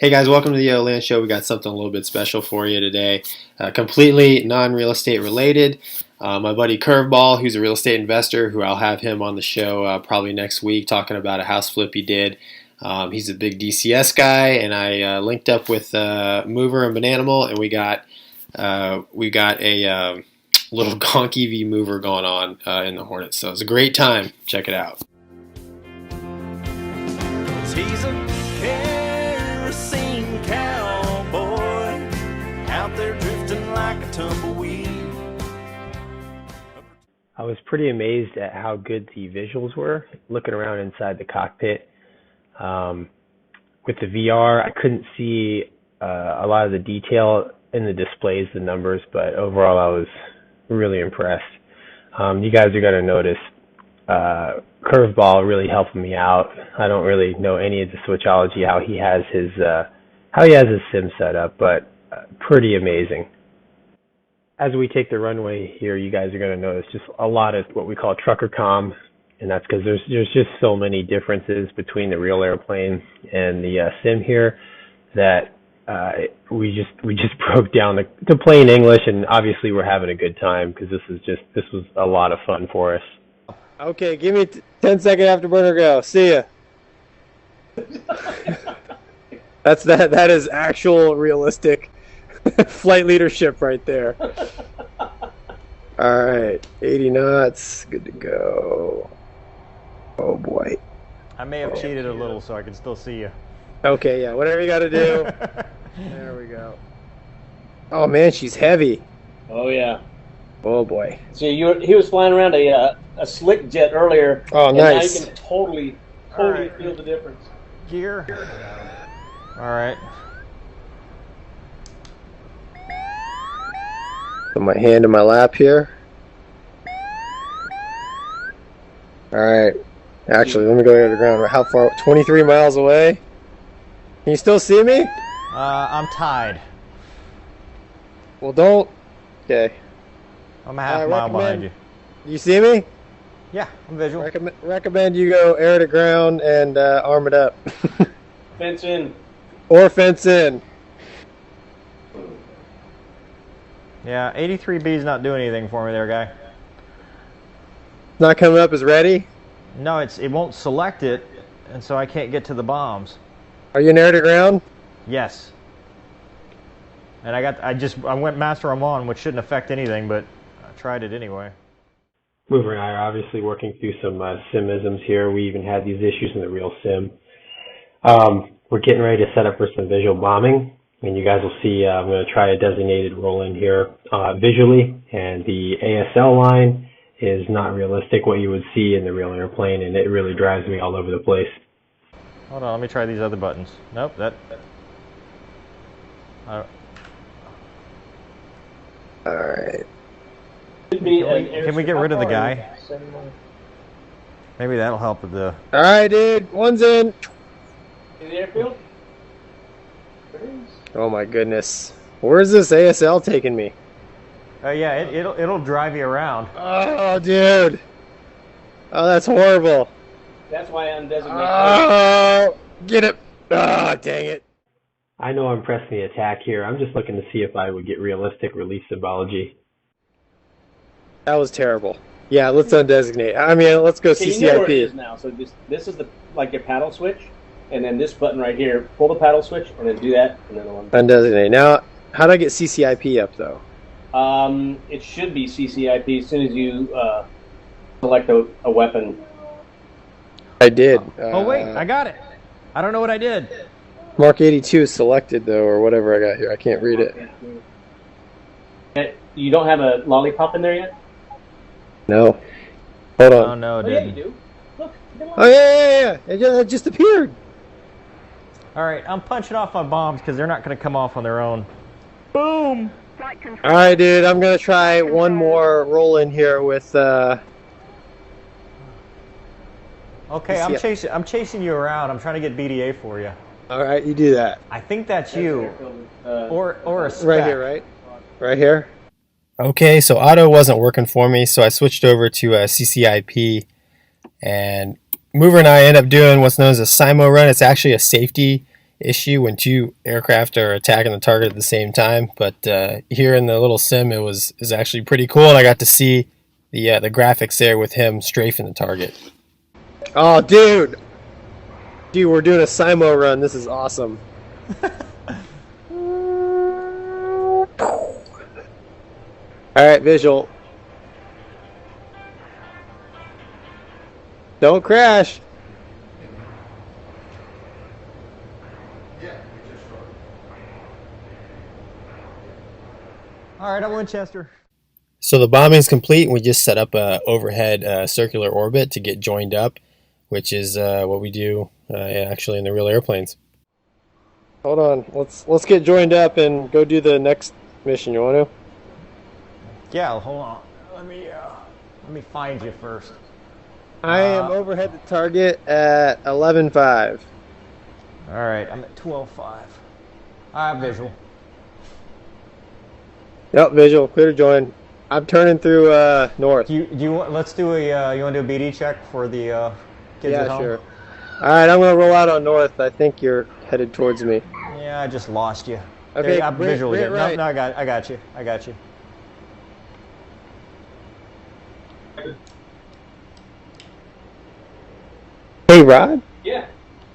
Hey guys, welcome to the Yellow Land Show. We got something a little bit special for you today. Completely non-real estate related. My buddy Curveball, who's a real estate investor, who I'll have him on the show probably next week talking about a house flip he did. He's a big DCS guy, and I linked up with Mover and Bananimal, and we got a little Gonky v Mover going on in the Hornets. So it's a great time. Check it out. He's a kerosene cowboy out there drifting like a tumbleweed. I was pretty amazed at how good the visuals were. Looking around inside the cockpit with the VR, I couldn't see a lot of the detail in the displays, the numbers, but overall I was really impressed. You guys are going to notice Curveball really helping me out. I don't really know any of the switchology, how he has his sim set up, but pretty amazing. As we take the runway here, you guys are going to notice just a lot of what we call trucker comm, and that's because there's just so many differences between the real airplane and the sim here that we just broke down to plain English, and obviously we're having a good time because this was a lot of fun for us. Okay, give me 10-second afterburner go. See ya. That is actual realistic flight leadership right there. All right, 80 knots, good to go. Oh boy. I may have cheated a little so I can still see you. Okay, yeah, whatever you got to do. There we go. Oh man, she's heavy. Oh yeah. Oh boy. So he was flying around a slick jet earlier. Oh, and nice. Now you can totally feel the difference. Gear. All right. Put my hand in my lap here. All right. Actually, let me go to the ground. How far? 23 miles away. Can you still see me? I'm tied. Well, don't. Okay. I'm a half mile behind you. You see me? Yeah, I'm visual. Recommend you go air to ground and arm it up. Fence in. Or fence in. Yeah, 83B's not doing anything for me there, guy. Not coming up as ready? No, it won't select it, and so I can't get to the bombs. Are you in air to ground? Yes. And I went master I'm on, which shouldn't affect anything, but I tried it anyway. Mover and I are obviously working through some simisms here. We even had these issues in the real sim. We're getting ready to set up for some visual bombing, and you guys will see I'm going to try a designated roll in here visually, and the ASL line is not realistic what you would see in the real airplane, and it really drives me all over the place. Hold on, let me try these other buttons. Nope, Alright. Can we get rid of the guy? Maybe that'll help with the... Alright, dude. One's in. In the airfield? Oh my goodness. Where's this ASL taking me? Yeah, it'll drive you around. Oh, dude. Oh, that's horrible. That's why I'm designated. Oh, get it. Oh, dang it. I know I'm pressing the attack here. I'm just looking to see if I would get realistic release symbology. That was terrible. Yeah, let's undesignate. I mean, let's go Okay, CCIP. you know where it is now. So this is like your paddle switch, and then this button right here. Pull the paddle switch, and then do that, and then undesignate. Now, how do I get CCIP up though? It should be CCIP as soon as you select a weapon. I did. Oh wait, I got it. I don't know what I did. Mark 82 is selected though, or whatever I got here. I can't read it. You don't have a lollipop in there yet? No. Hold on. Oh no, it Oh, yeah, didn't. you do. Look. Oh yeah. It just appeared. All right, I'm punching off my bombs because they're not going to come off on their own. Boom. All right, dude. I'm gonna try one more roll in here with. Okay, I'm chasing you around. I'm trying to get BDA for you. All right, you do that. I think that's you, or a spec. Right here, right? Right here. Okay, so auto wasn't working for me, so I switched over to CCIP, and Mover and I end up doing what's known as a SIMO run. It's actually a safety issue when two aircraft are attacking the target at the same time. But here in the little sim, is actually pretty cool. And I got to see the graphics there with him strafing the target. Oh, dude, we're doing a Simo run. This is awesome. All right, visual. Don't crash. All right, I'm Winchester. So the bombing is complete, and we just set up a overhead circular orbit to get joined up, which is what we do actually in the real airplanes. Hold on. Let's get joined up and go do the next mission. You want to? Yeah, hold on. Let me find you first. I am overhead the target at 11.5. All right, I'm at 12.5. I have visual. Yep, visual. Clear to join. I'm turning through north. Let's do a you want to do a BD check for the kids at Yeah, home? sure. All right, I'm gonna roll out on north. I think you're headed towards me. Yeah, I just lost you. Okay, I'm visual here. right. No, I got you. Hey, Rod. Yeah.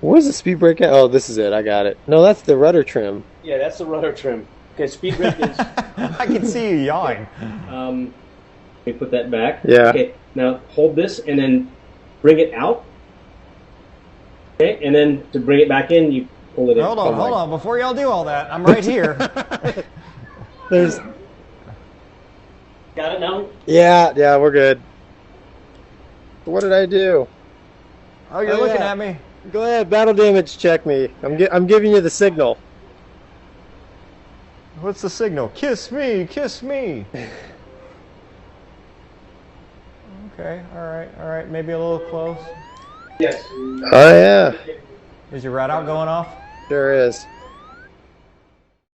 Where's the speed brake at? Oh, this is it. I got it. No, that's the rudder trim. Yeah, that's the rudder trim. Okay, speed brake is. I can see you yawing. Let me put that back. Yeah. Okay, now hold this and then bring it out. Okay, and then to bring it back in, you pull it in. Hold on. Before y'all do all that, I'm right here. There's. Got it now? Yeah, we're good. What did I do? Oh, you're looking at me. Go ahead, battle damage check me. I'm giving you the signal. What's the signal? Kiss me, kiss me. Okay, all right. Maybe a little close. Yes. Oh yeah, Is your rat out going off? sure is.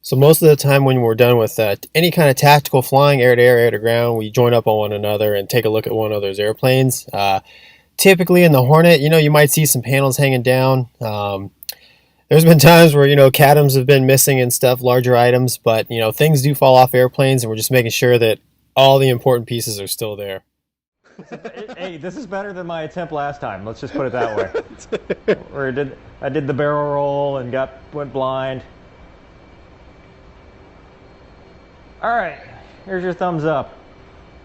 So most of the time when we're done with any kind of tactical flying, air to air, air to ground, we join up on one another and take a look at one another's airplanes. Typically in the Hornet, you might see some panels hanging down. There's been times where, CADMs have been missing and stuff, larger items, but, things do fall off airplanes, and we're just making sure that all the important pieces are still there. Hey, this is better than my attempt last time. Let's just put it that way. Where I did the barrel roll and went blind. All right, here's your thumbs up.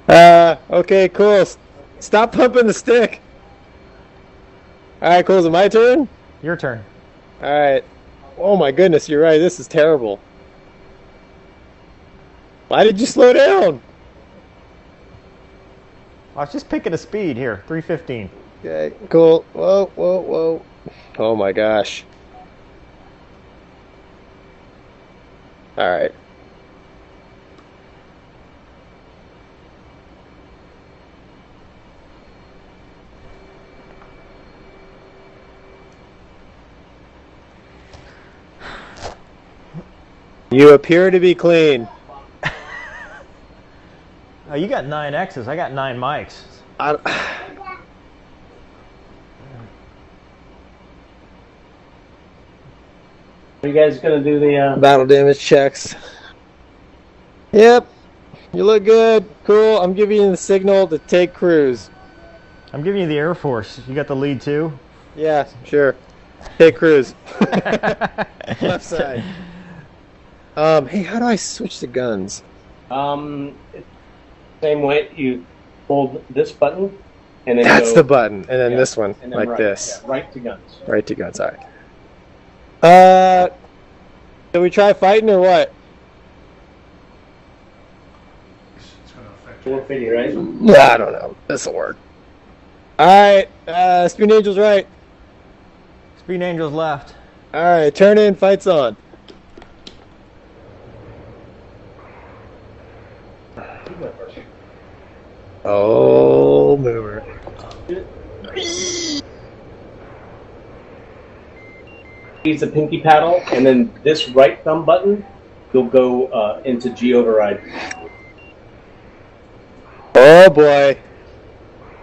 Okay, cool. Stop pumping the stick. All right, cool. Is it my turn? Your turn. All right. Oh my goodness, you're right. This is terrible. Why did you slow down? I was just picking a speed here, 315. Okay, cool. Whoa. Oh my gosh. All right. You appear to be clean. Oh, you got 9 X's. I got 9 mics. Are you guys gonna do the Battle damage checks. Yep. You look good. Cool. I'm giving you the signal to take cruise. I'm giving you the Air Force. You got the lead too? Yeah, sure. Take cruise. Left side. Hey, how do I switch to guns? same way you hold this button and then That's go, the button, and then this one, and then like right, this. yeah, right to guns. Right to guns. All right. Can we try fighting or what? 450, right? I don't know. This'll work. All right. Spoon Angel's right. Speed Angel's left. All right. Turn in. Fights on. Oh, mover. Use the pinky paddle, and then this right thumb button, you'll go into G override. Oh boy.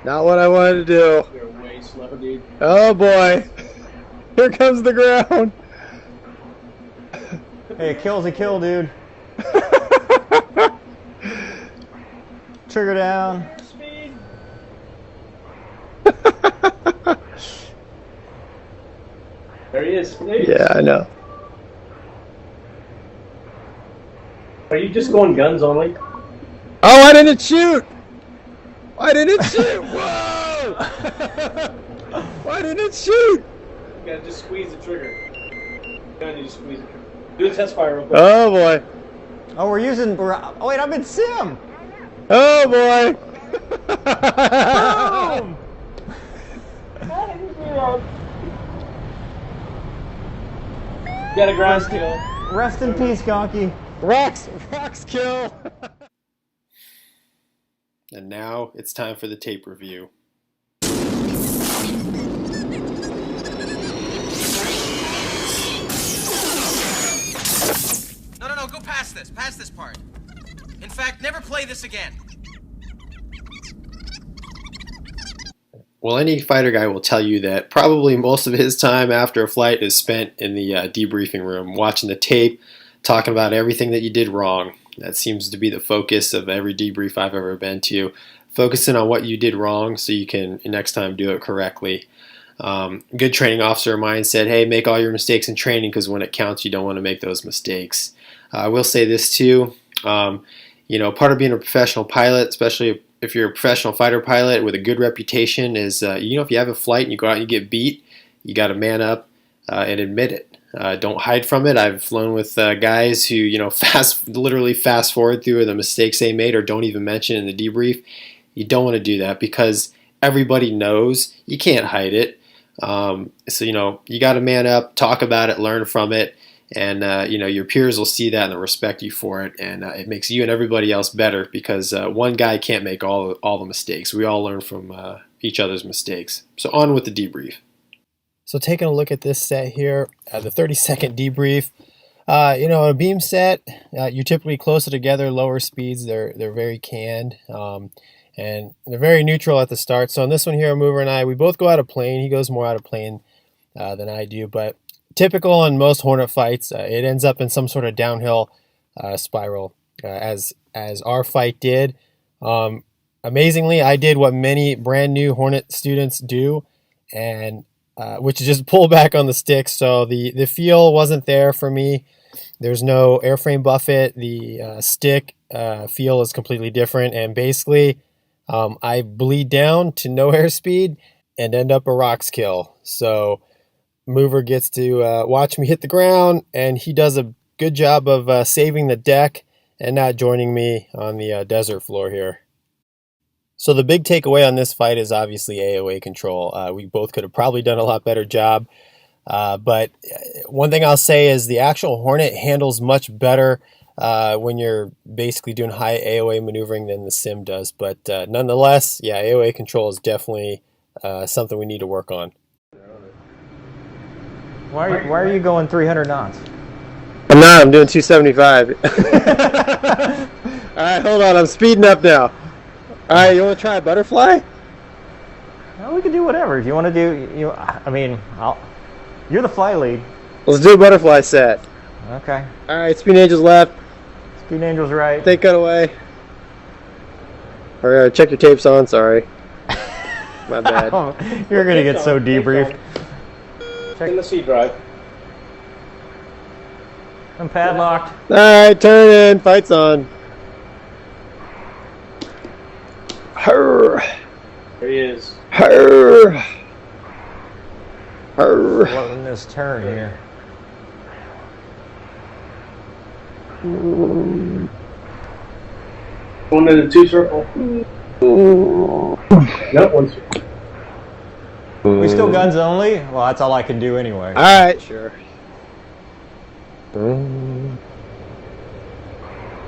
Not what I wanted to do. You're way slow, dude. Oh boy. Here comes the ground. Hey, a kill's a kill, dude. Trigger down. Speed. There he is. There he is. Yeah, I know. Are you just going guns only? Oh, I didn't shoot! Why didn't it shoot? Whoa! Why didn't it shoot? You gotta just squeeze the trigger. You gotta need to squeeze the trigger. Do a test fire real quick. Oh boy. Oh, we're using. Oh wait, I'm in sim. Oh boy. Boom! You got a ground kill. Rest in peace, Gonky. Rocks kill. And now it's time for the tape review. No, go past this part. In fact, never play this again. Well, any fighter guy will tell you that probably most of his time after a flight is spent in the debriefing room, watching the tape, talking about everything that you did wrong. That seems to be the focus of every debrief I've ever been to, focusing on what you did wrong so you can next time do it correctly. Good training officer of mine said, hey, make all your mistakes in training because when it counts, you don't want to make those mistakes. I will say this too, part of being a professional pilot, especially if you're a professional fighter pilot with a good reputation, is if you have a flight and you go out and you get beat, you got to man up and admit it. Don't hide from it. I've flown with guys who literally fast forward through the mistakes they made or don't even mention in the debrief. You don't want to do that because everybody knows. You can't hide it. So you got to man up, talk about it, learn from it. And, your peers will see that and they'll respect you for it. And it makes you and everybody else better because one guy can't make all the mistakes. We all learn from each other's mistakes. So on with the debrief. So taking a look at this set here, the 30-second debrief. A beam set, you're typically closer together, lower speeds. They're very canned. And they're very neutral at the start. So on this one here, Mover and I, we both go out of plane. He goes more out of plane than I do. But typical on most Hornet fights, it ends up in some sort of downhill spiral, as our fight did. Amazingly, I did what many brand new Hornet students do, and which is just pull back on the stick. So the feel wasn't there for me. There's no airframe buffet. The stick feel is completely different, and basically I bleed down to no airspeed and end up a rocks kill. So Mover gets to watch me hit the ground, and he does a good job of saving the deck and not joining me on the desert floor here. So the big takeaway on this fight is obviously AOA control. We both could have probably done a lot better job. But one thing I'll say is the actual Hornet handles much better when you're basically doing high AOA maneuvering than the sim does. But nonetheless, yeah, AOA control is definitely something we need to work on. Why are you going 300 knots? I'm not. I'm doing 275. All right, hold on. I'm speeding up now. All right, you want to try a butterfly? Well, we can do whatever. If you want to do, you're the fly lead. Let's do a butterfly set. Okay. All right, Speed Angel's left. Speed Angel's right. Take cut away. All right, check your tapes on. Sorry. My bad. You're going to get so debriefed. In the C drive. I'm padlocked. All right, turn in. Fight's on. Hurr. There he is. Hurr. Hurr. Loading this turn here. Going into the 2 circle. Nope, 1 circle. We still guns only? Well, that's all I can do anyway. All right, sure.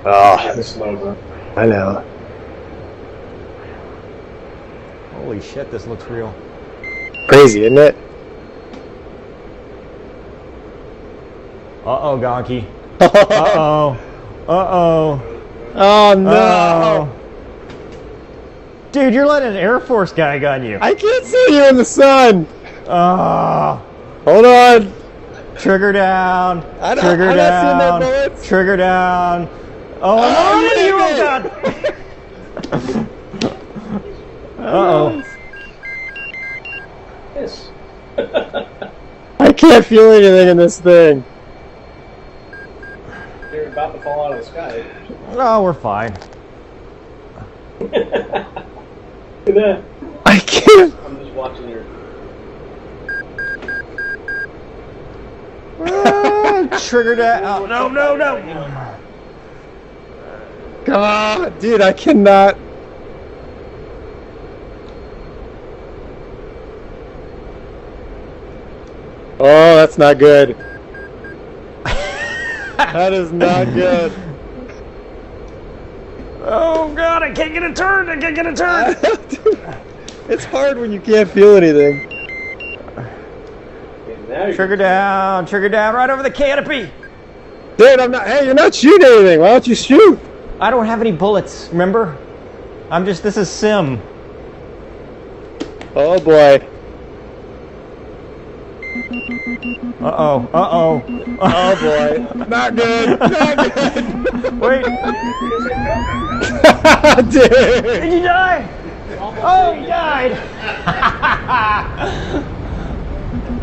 Oh, This slow, bro. I know. Holy shit, this looks real. Crazy, isn't it? Uh-oh, Gonky. Uh-oh. Uh-oh. Oh, no. Uh-oh. Dude, you're letting an Air Force guy gun you. I can't see you in the sun. Oh. Hold on. Trigger down. I'm Trigger not seeing their down. bullets. Trigger down. Oh, no, you oh God. Uh-oh. Yes. I can't feel anything in this thing. You're about to fall out of the sky. No, we're fine. Look at that. I can't. I'm just watching your. Trigger down. No, no, no. Come on, dude, I cannot. Oh, that's not good. That is not good. Oh God, I can't get a turn. I can't get a turn. It's hard when you can't feel anything. Trigger down right over the canopy. Dude, I'm not. Hey, you're not shooting anything. Why don't you shoot? I don't have any bullets, remember? This is sim. Oh boy. Uh-oh, uh-oh. Oh boy. Not good. Not good. Wait. Dude. Did you die? Oh, he died.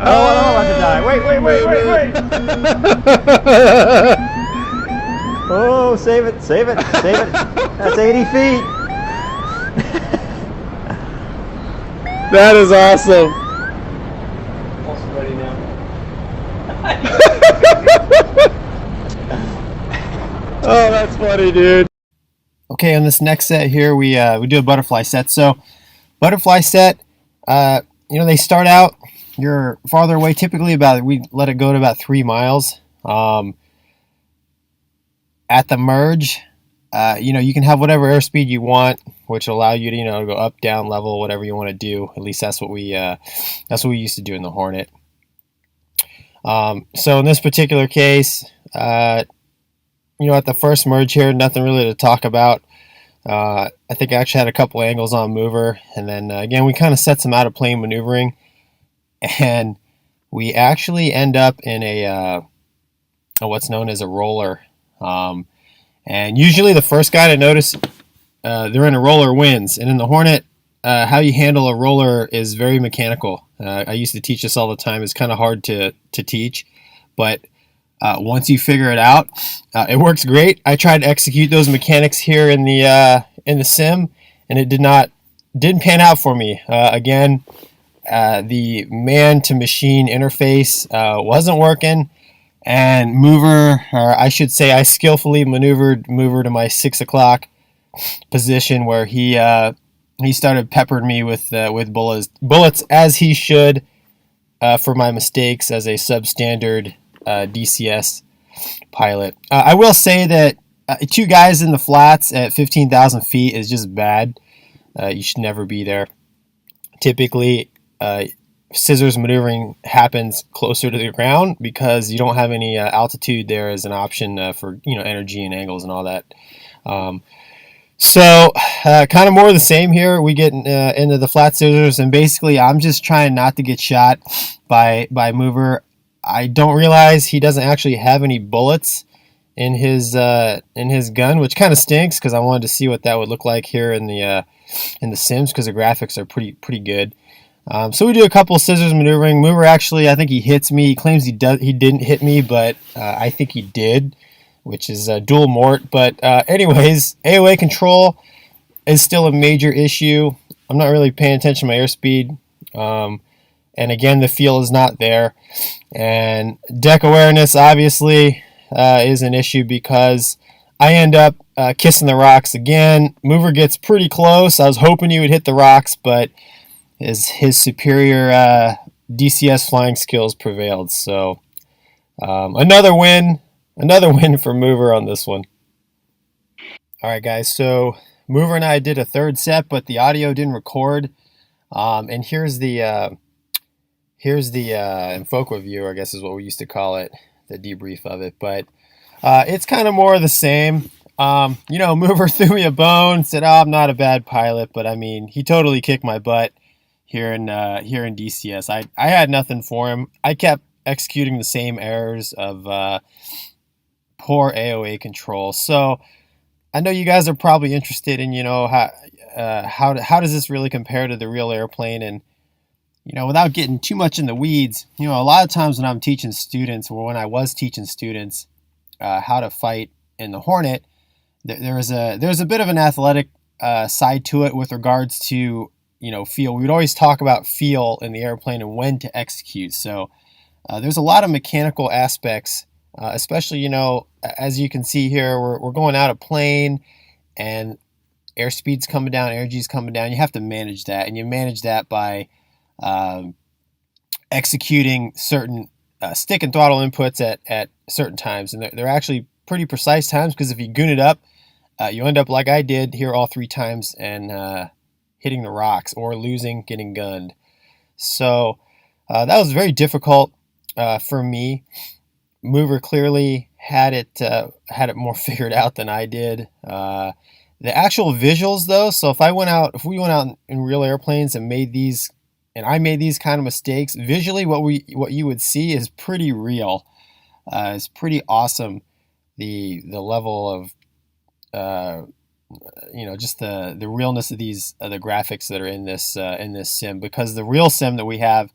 Oh, I'm about to die. Wait. Oh, save it. That's 80 feet. That is awesome. Also ready now. Oh, that's funny, dude. Okay, on this next set here, we do a butterfly set. So, butterfly set, they start out, you're farther away. Typically, we let it go to about 3 miles. At the merge, you can have whatever airspeed you want, which will allow you to, go up, down, level, whatever you want to do. At least that's what we used to do in the Hornet. So in this particular case, at the first merge here, nothing really to talk about. I think I actually had a couple angles on mover, and then again we kind of set some out of plane maneuvering, and we actually end up in a what's known as a roller. And usually the first guy to notice they're in a roller wins. And in the Hornet, how you handle a roller is very mechanical. I used to teach this all the time. It's kind of hard to teach, but once you figure it out, it works great. I tried to execute those mechanics here in the sim, and it didn't pan out for me. Again, the man to machine interface wasn't working. And mover, or I should say, I skillfully maneuvered mover to my 6 o'clock position where he started peppering me with bullets as he should for my mistakes as a substandard DCS pilot. I will say that 2 guys in the flats at 15,000 feet is just bad. You should never be there. Typically, scissors maneuvering happens closer to the ground because you don't have any altitude there as an option for energy and angles and all that. So kind of more of the same here. We get into the flat scissors, and basically I'm just trying not to get shot by mover. I don't realize he doesn't actually have any bullets in his gun, which kind of stinks because I wanted to see what that would look like here in the Sims because the graphics are pretty good. So we do a couple of scissors maneuvering. Mover actually, I think he hits me. He claims he didn't hit me, but I think he did, which is dual mort. But anyways, AOA control is still a major issue. I'm not really paying attention to my airspeed. And again, the feel is not there. And deck awareness obviously is an issue because I end up kissing the rocks again. Mover gets pretty close. I was hoping he would hit the rocks, but his superior DCS flying skills prevailed. So another win for Mover on this one. All right, guys. So Mover and I did a third set, but the audio didn't record. And here's the Infoqua view, I guess is what we used to call it, the debrief of it. But it's kind of more of the same. Mover threw me a bone, said, "Oh, I'm not a bad pilot," but I mean, he totally kicked my butt here in DCS. I had nothing for him. I kept executing the same errors of poor AOA control. So I know you guys are probably interested in, how does this really compare to the real airplane? And, without getting too much in the weeds, a lot of times when I'm teaching students, or when I was teaching students how to fight in the Hornet, there's a bit of an athletic side to it with regards to, feel. We would always talk about feel in the airplane and when to execute. So there's a lot of mechanical aspects, especially, as you can see here, we're going out of plane and airspeed's coming down, energy's coming down. You have to manage that, and you manage that by executing certain stick and throttle inputs at certain times. And they're actually pretty precise times, because if you goon it up, you end up like I did here all 3 times and hitting the rocks or losing, getting gunned. So that was very difficult for me. Mover clearly had it more figured out than I did. The actual visuals, though, so if we went out in real airplanes and I made these kind of mistakes, visually what you would see is pretty real. It's pretty awesome. The level of just the realness of the graphics that are in this sim, because the real sim that we have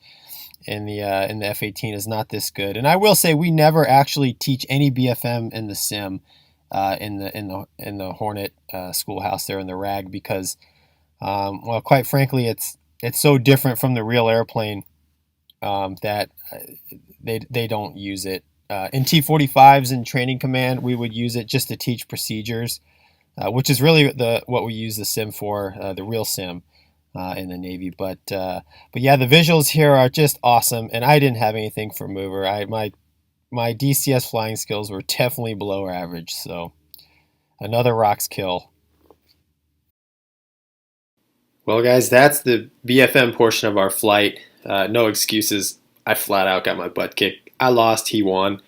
in the F-18 is not this good. And I will say we never actually teach any BFM in the sim in the Hornet schoolhouse there in the RAG, because quite frankly it's so different from the real airplane that they don't use it. In T-45s in training command, we would use it just to teach procedures, which is really what we use the sim for, the real sim in the Navy. But yeah, the visuals here are just awesome, and I didn't have anything for mover. My DCS flying skills were definitely below average, so another rocks kill. Well, guys, that's the BFM portion of our flight. No excuses. I flat out got my butt kicked. I lost, he won.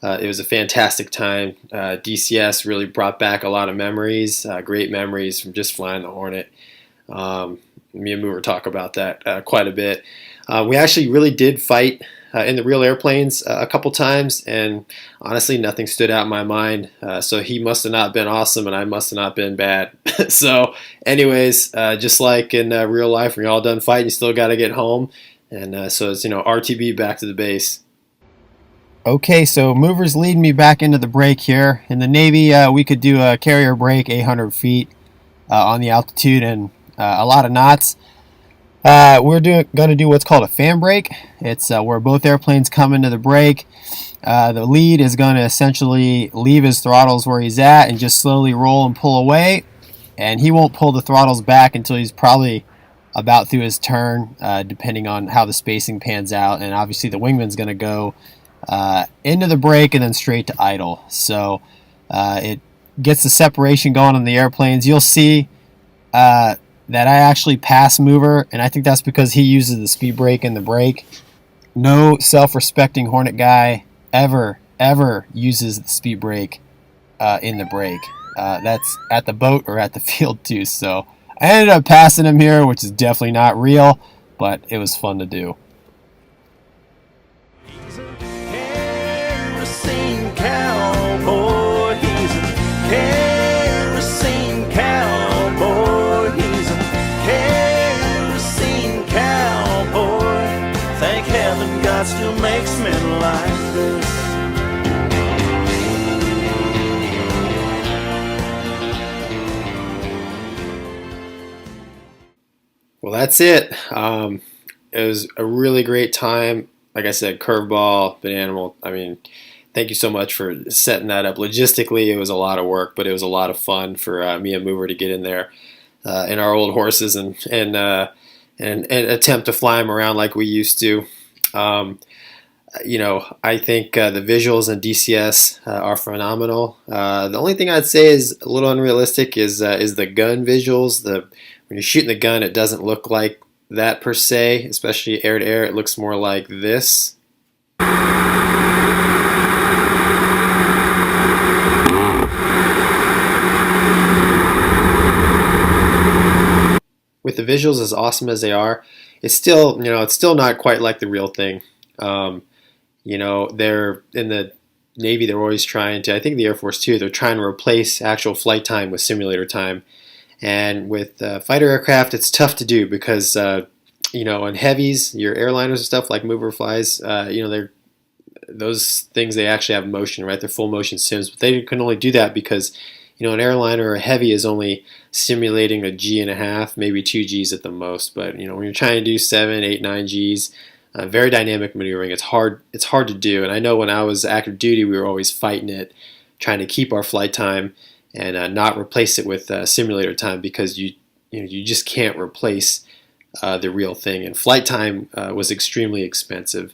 It was a fantastic time. DCS really brought back a lot of memories, great memories from just flying the Hornet. Me and Mover talk about that quite a bit. We actually really did fight in the real airplanes a couple times, and honestly, nothing stood out in my mind. So he must have not been awesome, and I must have not been bad. So anyways, just like in real life, when you're all done fighting, you still got to get home. And so it's, RTB back to the base. Okay, so Mover's leading me back into the break here. In the Navy, we could do a carrier break 800 feet on the altitude and a lot of knots. We're going to do what's called a fan brake. It's where both airplanes come into the brake. The lead is going to essentially leave his throttles where he's at and just slowly roll and pull away. And he won't pull the throttles back until he's probably about through his turn, depending on how the spacing pans out. And obviously the wingman's going to go into the brake and then straight to idle. So it gets the separation going on the airplanes. You'll see that I actually pass Mover, and I think that's because he uses the speed brake in the brake. No self-respecting Hornet guy ever uses the speed brake in the brake. That's at the boat or at the field too. So I ended up passing him here, which is definitely not real, but it was fun to do. He's a kerosene cowboy. He's a kerosene cowboy. He's a kerosene cowboy. Thank heaven God still makes men like this. Well, that's it. It was a really great time. Like I said, curveball, bananimal. I mean, thank you so much for setting that up. Logistically, it was a lot of work, but it was a lot of fun for me and Mover to get in there in our old horses and attempt to fly them around like we used to. I think the visuals in DCS are phenomenal. The only thing I'd say is a little unrealistic is the gun visuals. When you're shooting the gun, it doesn't look like that per se, especially air to air. It looks more like this. With the visuals as awesome as they are, it's still not quite like the real thing. they're in the Navy, they're always trying to, I think the Air Force too, they're trying to replace actual flight time with simulator time. And with fighter aircraft, it's tough to do because, on heavies, your airliners and stuff like mover flies, they're those things, they actually have motion, right? They're full motion sims, but they can only do that because, an airliner or a heavy is only simulating a G and a half, maybe 2 Gs at the most. But, when you're trying to do 7, 8, 9 Gs, very dynamic maneuvering. It's hard to do. And I know when I was active duty, we were always fighting it, trying to keep our flight time and not replace it with simulator time because you just can't replace the real thing. And flight time was extremely expensive.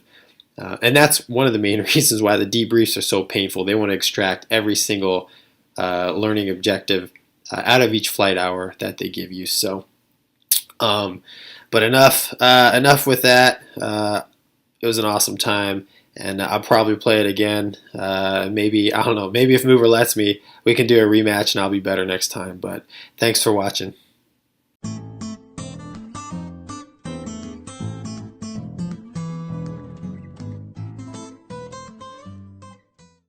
And that's one of the main reasons why the debriefs are so painful. They want to extract every single learning objective out of each flight hour that they give you. So, but enough with that. It was an awesome time, and I'll probably play it again. Maybe, I don't know, maybe if Mover lets me, we can do a rematch and I'll be better next time. But thanks for watching.